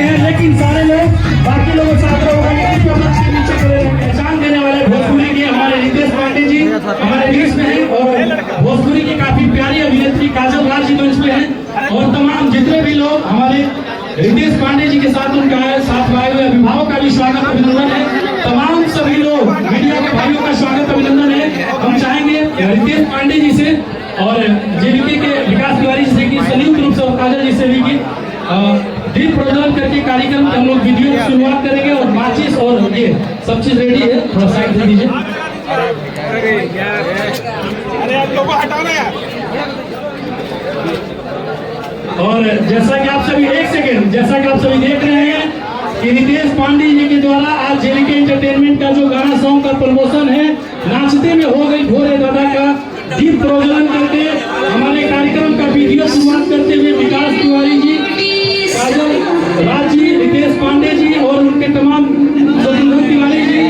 हैं, लेकिन सारे लोग बाकी लोगों से आग्रह होगा कि के नीचे खड़े रहें। पहचान देने वाले भोजपुरी के हमारे रितेश पांडे जी हमारे बीच में हैं और भोजपुरी की काफी प्यारी अभिनेत्री काजल राज जी मंच में हैं और तमाम जितने भी लोग हमारे रितेश पांडे जी के साथ उनका साथ आए हुए अभिभावक का भी स्वागत अभिनंदन है। तमाम सभी लोग मीडिया के भाइयों का स्वागत अभिनंदन है। हम चाहेंगे रितेश पांडे जी से और जेबीके के विकास तिवारी जी से कि संयुक्त रूप से और काजल जी से भी कि दीप प्रज्वलन करके कार्यक्रम हम लोग वीडियो की शुरुआत करेंगे और माचिस और ये सब चीज रेडी है, थोड़ा साइड दे दीजिए। अरे आप लोगों को हटाना यार। और जैसा कि आप सभी एक सेकेंड, जैसा कि आप सभी देख रहे हैं कि रितेश पांडे जी के द्वारा आज जेबीके एंटरटेनमेंट का जो गाना सॉन्ग का प्रमोशन है नाचते में हो गई भोरे दादा का दीप प्रज्वलन करके हमारे कार्यक्रम का वीडियो शुरुआत करते हुए विकास तिवारी जी, काजल राज जी, रितेश पांडे जी और उनके तमाम तिवारी जी